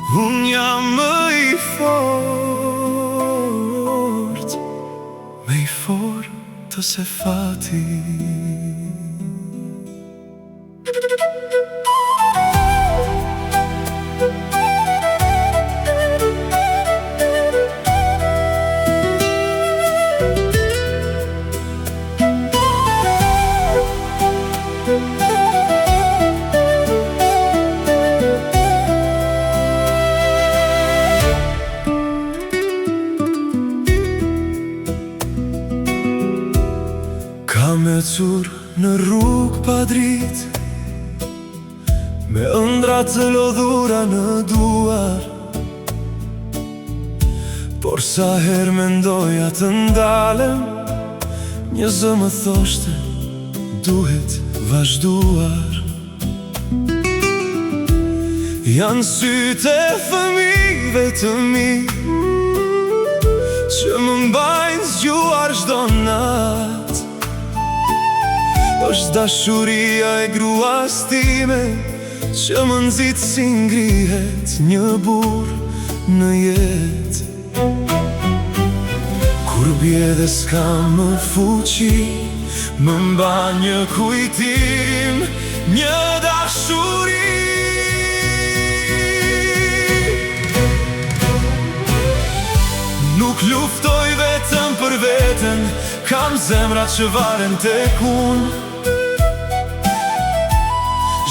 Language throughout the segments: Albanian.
Unë jam më i fort, më i fortë se fati. Kam ecur në rrugë pa dritë, me ëndra të lodhura në duar, por sa her mendoja të ndalem, një zë më thoshte duhet vazhduar. Janë sytë e fëmijëve të mi që më mbajnë zgjuar çdo natë. Është dashuria e gruas time që më nxit si ngrihet një burr në jetë. Kur bie dhe s'kam më fuqi, më mban një kujtim, një dashuri. Nuk luftoj vetëm për veten, kam zemra që varen tek unë.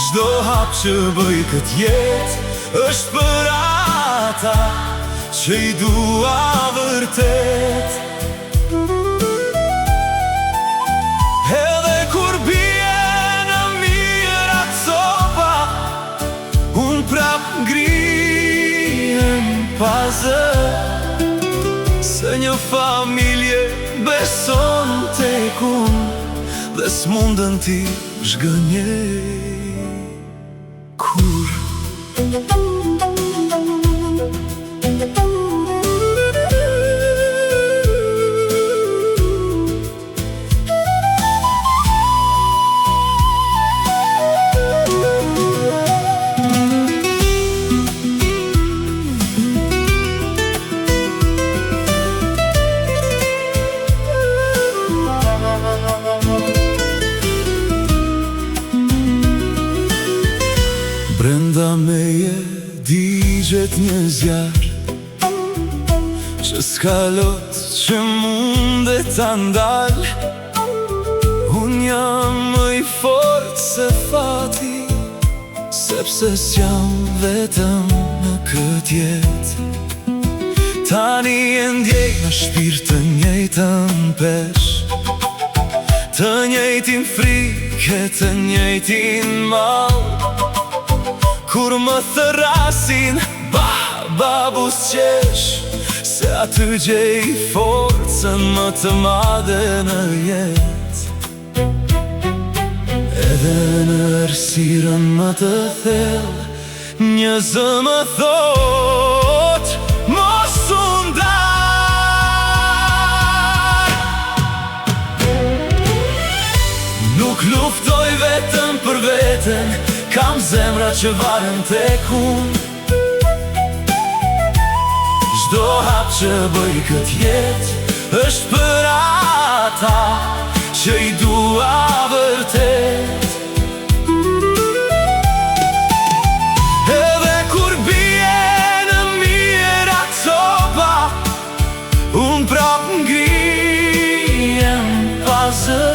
Çdo hap që bëj këtë jetë është për ata që i dua vërtet. Edhe kur bie në mirat copa, unë prap ngrihem pa zë, se një familje beson tek unë dhe s'mundën ti zhgënjej. Kur brenda meje digjet një zjarr që s'ka lot që mundet ta ndal. Unë jam më i fortë se fati, sepse s'jam vetëm në këtë jetë. Tani e ndjej në shpirt të njëjtën pesh, të njëjtin frikë, të njëjtin mall. Kur më thërasin, baba busqesh, se aty gjej forcën më të madhe në jetë. Edhe në errësirën më të thellë, një zë më thot, mos u ndar. Nuk luftoj vetëm për veten, kam zemra që varen tek unë. Çdo hap që bëj këtë jetë është për ata që i dua vërtet. Edhe kur bie në mirat copa, unë prap ngrihem pa zë,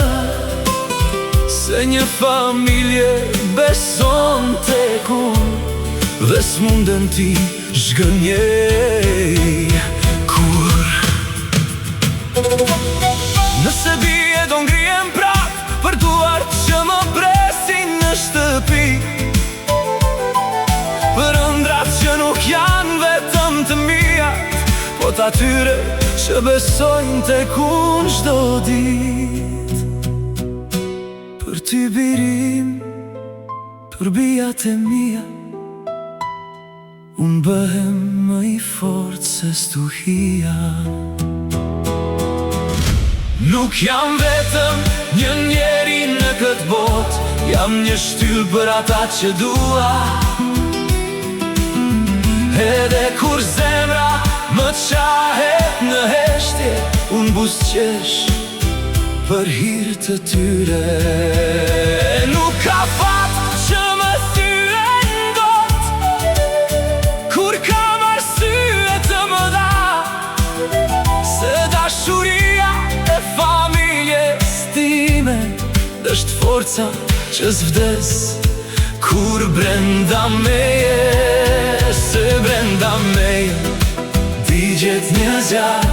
se një familje beson tek unë dhe s'mundën ti zhgënjej. Kur nëse bie do ngrihem prap për duart që më presin në shtëpi, për ëndrat që nuk janë vetëm të mijat, po t'atyre që besojnë tek unë çdo ditë. Për ty birim, për bijat e mia, unë bëhem më i fortë se stuhia. Nuk jam vetëm një njeri në këtë botë, jam një shtyllë për ata që dua. Edhe kur zemra më qahet në heshtje, unë buzëqesh për hir të tyre. Nuk ka fat që më thyen dot, kur kam arsye të më dha, se dashuria e familjes time është forca që s'vdes kur brenda meje. Se brenda meje digjet një zjarr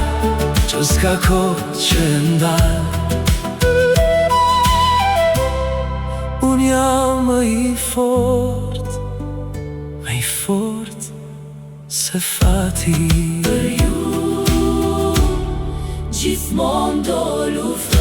që s'ka kohë që ndal. Unë jam më i fort se fati. Për ju gjithmonë do luftoj.